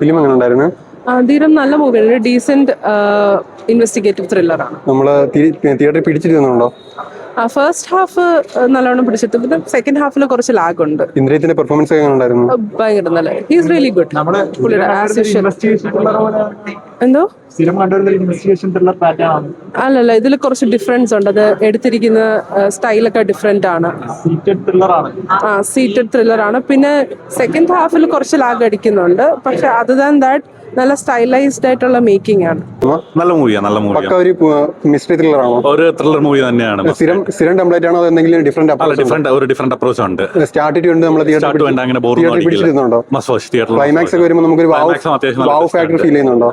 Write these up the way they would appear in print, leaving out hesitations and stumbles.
Film എങ്ങനെ ഉണ്ടായിരുന്നു? ധീരം നല്ല മൂവിയാണ്, ഡീസെന്റ് ഇൻവെസ്റ്റിഗേറ്റീവ് ത്രില്ലറാണ്. നമ്മള് തിയേറ്ററിൽ പിടിച്ചിരുന്നുണ്ടോ? ഫസ്റ്റ് ഹാഫ് നല്ലോണം പിടിച്ചിട്ട്, പിന്നെ സെക്കൻഡ് ഹാഫിൽ കുറച്ച് ലാഗ് ഉണ്ട്. ഇന്ദ്രിയത്തിന്റെ പെർഫോമൻസ് എങ്ങനെ ഉണ്ടായിരുന്നു? ഭയങ്കര നല്ല, ഹീസ് റിയലി ഗുഡ്. എന്തോ അല്ലല്ല, ഇതിൽ കുറച്ച് ഡിഫറൻസ് ഉണ്ട്. അത് എടുത്തിരിക്കുന്ന സ്റ്റൈലൊക്കെ ഡിഫറെന്റ് ആണ്. സീറ്റഡ് ത്രില്ലർ ആണ്. പിന്നെ സെക്കൻഡ് ഹാഫിൽ കുറച്ച് ലാഗ് അടിക്കുന്നുണ്ട്, പക്ഷെ അതർ ദാൻ ദാറ്റ് നല്ല സ്റ്റൈലൈസ്ഡ് ആയിട്ടുള്ള മേക്കിംഗ് ആണ്. നല്ല മൂവിയാണ്, നല്ല മൂവി. ഒരു മിസ്റ്ററി ത്രില്ലർ ആണോ? ഒരു ത്രില്ലർ മൂവി തന്നെയാണ്. സ്ഥിരം ടെംപ്ലേറ്റ് ആണോ, എന്തെങ്കിലും ഡിഫറെന്റ് അപ്രോച്ച് ഉണ്ട്. സ്റ്റാർട്ടിട്ട് നമ്മൾ പിടിച്ചിരുന്നുണ്ടോ? ക്ലൈമാക്സ് ഒക്കെ വരുമ്പോൾ നമുക്കൊരു വാവ് ഫാക്ടർ ഫീൽ ചെയ്യുന്നുണ്ടോ?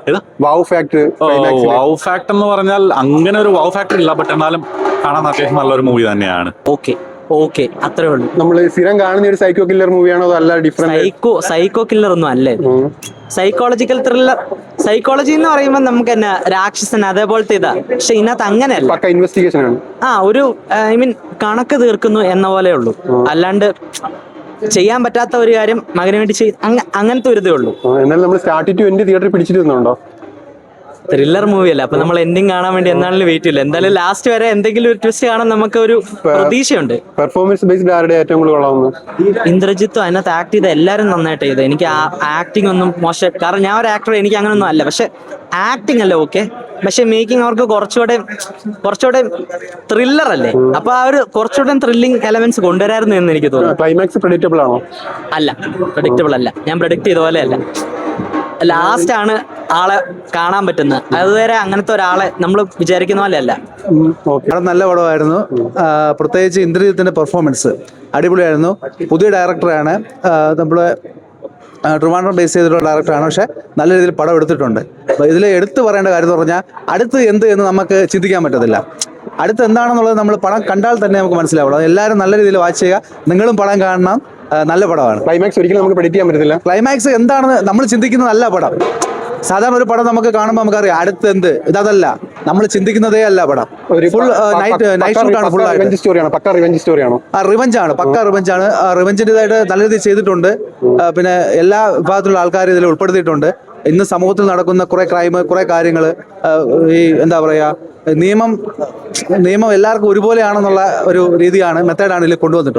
വാവ് ഫാക്ടർ എന്ന് പറഞ്ഞാൽ അങ്ങനെ ഒരു വാവ് ഫാക്ടർ ഇല്ല, ബട്ട് എന്നാലും കാണാൻ അത്യാവശ്യം നല്ലൊരു മൂവി തന്നെയാണ്. ഓക്കെ അത്രേ ഉള്ളൂ. നമ്മൾ സ്ഥിരം കാണുന്ന ഒരു സൈക്കോ കില്ലർ മൂവിയാണോ അതല്ല ഡിഫറെന്റ്? സൈക്കോ കില്ലർ ഒന്നും അല്ലേ, സൈക്കോളജിക്കൽ ത്രില്ലർ. സൈക്കോളജി എന്ന് പറയുമ്പോൾ നമുക്ക് തന്നെ രാക്ഷസൻ അതേപോലത്തെ ഇതാ, പക്ഷെ ഇതിനകത്ത് അങ്ങനെയല്ല, പക്ക ഇൻവെസ്റ്റിഗേഷൻ ആണ്. ഒരു കണക്ക് തീർക്കുന്നു എന്ന പോലെ ഉള്ളൂ, അല്ലാണ്ട് ചെയ്യാൻ പറ്റാത്ത ഒരു കാര്യം മകന് വേണ്ടി അങ്ങനത്തെ ഒരു ഇതേ ഉള്ളൂ. എന്നാലും നമ്മൾ സ്റ്റാർട്ടിംഗ് ടു എൻഡ് തിയേറ്ററിൽ പിടിച്ചിരുന്നുണ്ടോ? ത്രില്ലർ മൂവി അല്ല, അപ്പൊ നമ്മൾ എൻഡിങ് കാണാൻ വേണ്ടി എന്താണെങ്കിലും വെയിറ്റ് ഇല്ല. എന്തായാലും ലാസ്റ്റ് വരെ എന്തെങ്കിലും ഒരു ട്വിസ്റ്റ് കാണാൻ നമുക്ക് ഒരു പ്രതീക്ഷയുണ്ട്. പെർഫോമൻസ് ബേസ്ഡ് ആരുടെ ഏറ്റവും കൂടുതൽ കൊള്ളാവുന്നു? ഇന്ദ്രജിത്തും അതിനകത്ത് ആക്ട് ചെയ്ത എല്ലാവരും നന്നായിട്ട് ചെയ്ത്. എനിക്ക് ആക്ടിങ് ഒന്നും മോശം, കാരണം ഞാൻ ഒരു ആക്ടർ, എനിക്ക് അങ്ങനൊന്നും അല്ല, പക്ഷെ ആക്ടിങ് അല്ല ഓക്കെ, പക്ഷെ മേക്കിംഗ് അവർക്ക് കുറച്ചുകൂടെ ത്രില്ലർ അല്ലേ, അപ്പൊ ആ ഒരു കുറച്ചുകൂടെ ത്രില്ലിംഗ് എലമെന്റ്സ് കൊണ്ടുവരായിരുന്നു എന്ന് എനിക്ക് തോന്നുന്നു. ക്ലൈമാക്സ് പ്രെഡിക്റ്റബിൾ ആണോ? അല്ല, പ്രെഡിക്റ്റബിൾ അല്ല. ഞാൻ പ്രെഡിക്റ്റ് ചെയ്ത പോലെ അല്ല. ലാസ്റ്റ് ആണ് ആളെ കാണാൻ പറ്റുന്നത്, അതുവരെ അങ്ങനത്തെ ഒരാളെ നമ്മൾ വിചാരിക്കുന്ന പോലെ അല്ല. നല്ല പടമായിരുന്നു. പ്രത്യേകിച്ച് ഇന്ദ്രജിത്തിന്റെ പെർഫോമൻസ് അടിപൊളിയായിരുന്നു. പുതിയ ഡയറക്ടറാണ്, നമ്മുടെ ട്രിവാൻഡ്രം ബേസ് ചെയ്തിട്ടുള്ള ഡയറക്ടറാണ്, പക്ഷെ നല്ല രീതിയിൽ പടം എടുത്തിട്ടുണ്ട്. ഇതിൽ എടുത്തു പറയേണ്ട കാര്യം എന്ന് പറഞ്ഞാൽ അടുത്ത് എന്ത് എന്ന് നമുക്ക് ചിന്തിക്കാൻ പറ്റത്തില്ല. അടുത്ത് എന്താണെന്നുള്ളത് നമ്മൾ പടം കണ്ടാൽ തന്നെ നമുക്ക് മനസ്സിലാവുള്ളൂ. എല്ലാവരും നല്ല രീതിയിൽ വാച്ച് ചെയ്യുക, നിങ്ങളും പടം കാണണം. നല്ല പടമാണ്. ക്ലൈമാക്സ് ഒരിക്കലും നമുക്ക് പ്രെഡിക്റ്റ് ചെയ്യാൻ പറ്റത്തില്ല. ക്ലൈമാക്സ് എന്താണെന്ന് നമ്മൾ ചിന്തിക്കുന്ന നല്ല പടം. സാധാരണ ഒരു പടം നമുക്ക് കാണുമ്പോൾ നമുക്കറിയാം അടുത്ത് എന്ത്, ഇതല്ല, നമ്മൾ ചിന്തിക്കുന്നതേ അല്ല പടം. ഫുൾ നൈറ്റ് ഷൂട്ടാണ്, ഫുൾ റിവഞ്ച് ആണ്, പക്ക റിവഞ്ച് ആണ്. റിവഞ്ചിൻ്റെതായിട്ട് നല്ല രീതിയിൽ ചെയ്തിട്ടുണ്ട്. പിന്നെ എല്ലാ വിഭാഗത്തിലുള്ള ആൾക്കാർ ഇതിൽ ഉൾപ്പെടുത്തിയിട്ടുണ്ട്. ഇന്ന് സമൂഹത്തിൽ നടക്കുന്ന കുറെ ക്രൈം, കുറെ കാര്യങ്ങൾ, ഈ എന്താ പറയാ, നിയമം എല്ലാവർക്കും ഒരുപോലെയാണെന്നുള്ള ഒരു രീതിയാണ്, മെത്തേഡാണ് ഇതിൽ കൊണ്ടുവന്നിട്ടുള്ളത്.